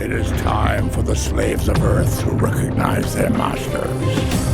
It is time for the slaves of Earth to recognize their masters.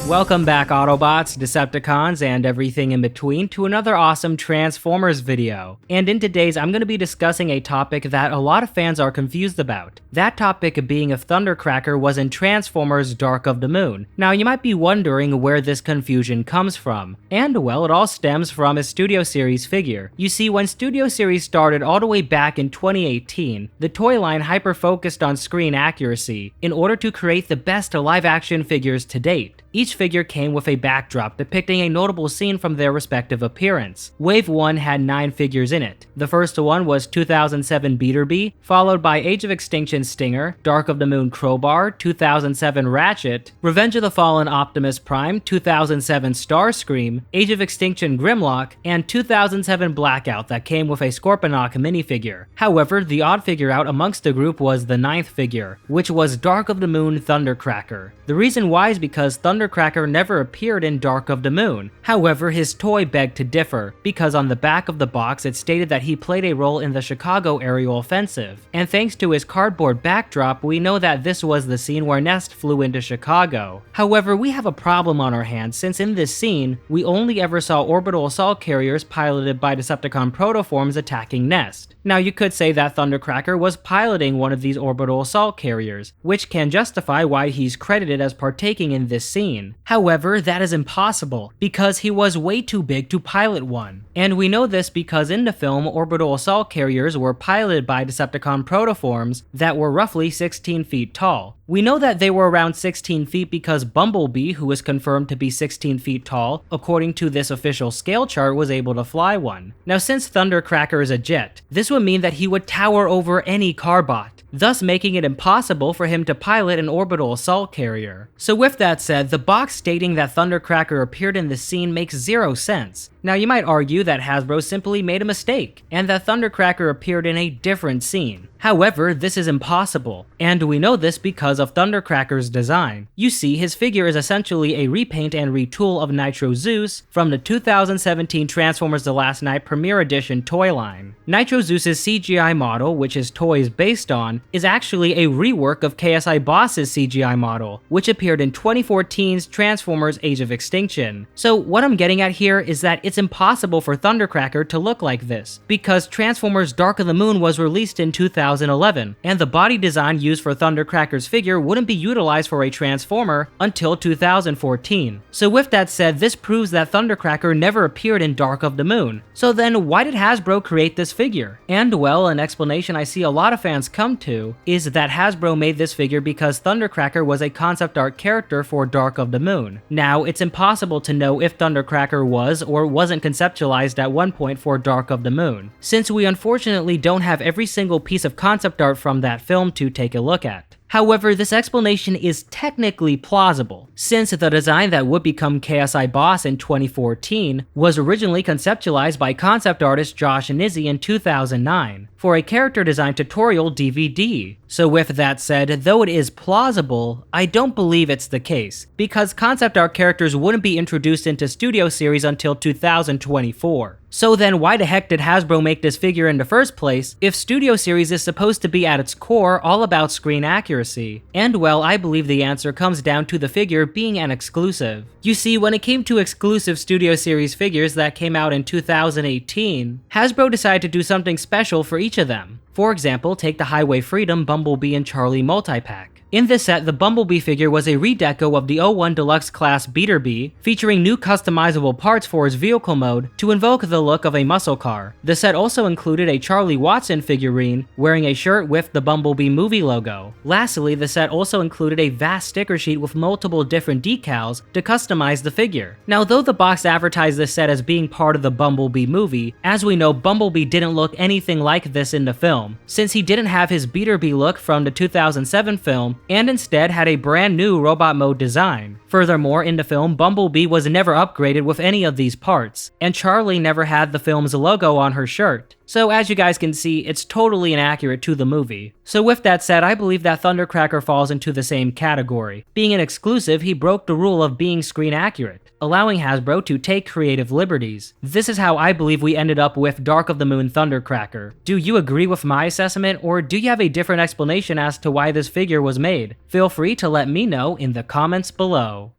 Welcome back, Autobots, Decepticons, and everything in between to another awesome Transformers video. And in today's, I'm going to be discussing a topic that a lot of fans are confused about. That topic being if Thundercracker was in Transformers Dark of the Moon. Now, you might be wondering where this confusion comes from. And well, it all stems from a Studio Series figure. You see, when Studio Series started all the way back in 2018, the toy line hyper-focused on screen accuracy in order to create the best live-action figures to date. Each figure came with a backdrop depicting a notable scene from their respective appearance. Wave 1 had 9 figures in it. The first one was 2007 Beaterbee, followed by Age of Extinction Stinger, Dark of the Moon Crowbar, 2007 Ratchet, Revenge of the Fallen Optimus Prime, 2007 Starscream, Age of Extinction Grimlock, and 2007 Blackout that came with a Scorponok minifigure. However, the odd figure out amongst the group was the 9th figure, which was Dark of the Moon Thundercracker. The reason why is because Thundercracker never appeared in Dark of the Moon. However, his toy begged to differ, because on the back of the box it stated that he played a role in the Chicago aerial offensive. And thanks to his cardboard backdrop, we know that this was the scene where Nest flew into Chicago. However, we have a problem on our hands since in this scene, we only ever saw orbital assault carriers piloted by Decepticon protoforms attacking Nest. Now you could say that Thundercracker was piloting one of these orbital assault carriers, which can justify why he's credited as partaking in this scene. However, that is impossible, because he was way too big to pilot one. And we know this because in the film, orbital assault carriers were piloted by Decepticon protoforms that were roughly 16 feet tall. We know that they were around 16 feet because Bumblebee, who is confirmed to be 16 feet tall, according to this official scale chart, was able to fly one. Now, since Thundercracker is a jet, this would mean that he would tower over any carbot, thus making it impossible for him to pilot an orbital assault carrier. So with that said, the box stating that Thundercracker appeared in this scene makes zero sense. Now you might argue that Hasbro simply made a mistake, and that Thundercracker appeared in a different scene. However, this is impossible, and we know this because of Thundercracker's design. You see, his figure is essentially a repaint and retool of Nitro Zeus from the 2017 Transformers The Last Knight Premier Edition toy line. Nitro Zeus's CGI model, which his toy is based on, is actually a rework of KSI Boss's CGI model, which appeared in 2014's Transformers Age of Extinction. So what I'm getting at here is that it's impossible for Thundercracker to look like this, because Transformers Dark of the Moon was released in 2011, and the body design used for Thundercracker's figure wouldn't be utilized for a Transformer until 2014. So with that said, this proves that Thundercracker never appeared in Dark of the Moon. So then why did Hasbro create this figure? And well, an explanation I see a lot of fans come to is that Hasbro made this figure because Thundercracker was a concept art character for Dark of the Moon. Now, it's impossible to know if Thundercracker was or wasn't conceptualized at one point for Dark of the Moon, since we unfortunately don't have every single piece of concept art from that film to take a look at. However, this explanation is technically plausible, since the design that would become KSI Boss in 2014 was originally conceptualized by concept artist Josh Nizzi in 2009 for a character design tutorial DVD. So with that said, though it is plausible, I don't believe it's the case, because concept art characters wouldn't be introduced into Studio Series until 2024. So then why the heck did Hasbro make this figure in the first place if Studio Series is supposed to be at its core all about screen accuracy? And well, I believe the answer comes down to the figure being an exclusive. You see, when it came to exclusive Studio Series figures that came out in 2018, Hasbro decided to do something special for each of them. For example, take the Highway Freedom, Bumblebee, and Charlie multi-pack. In this set, the Bumblebee figure was a redeco of the 01 Deluxe Class Beaterbee, featuring new customizable parts for his vehicle mode to invoke the look of a muscle car. The set also included a Charlie Watson figurine wearing a shirt with the Bumblebee movie logo. Lastly, the set also included a vast sticker sheet with multiple different decals to customize the figure. Now, though the box advertised this set as being part of the Bumblebee movie, as we know, Bumblebee didn't look anything like this in the film, since he didn't have his Beaterbee look from the 2007 film, and instead had a brand new robot mode design. Furthermore, in the film, Bumblebee was never upgraded with any of these parts, and Charlie never had the film's logo on her shirt. So as you guys can see, it's totally inaccurate to the movie. So with that said, I believe that Thundercracker falls into the same category. Being an exclusive, he broke the rule of being screen accurate, allowing Hasbro to take creative liberties. This is how I believe we ended up with Dark of the Moon Thundercracker. Do you agree with my assessment, or do you have a different explanation as to why this figure was made? Feel free to let me know in the comments below.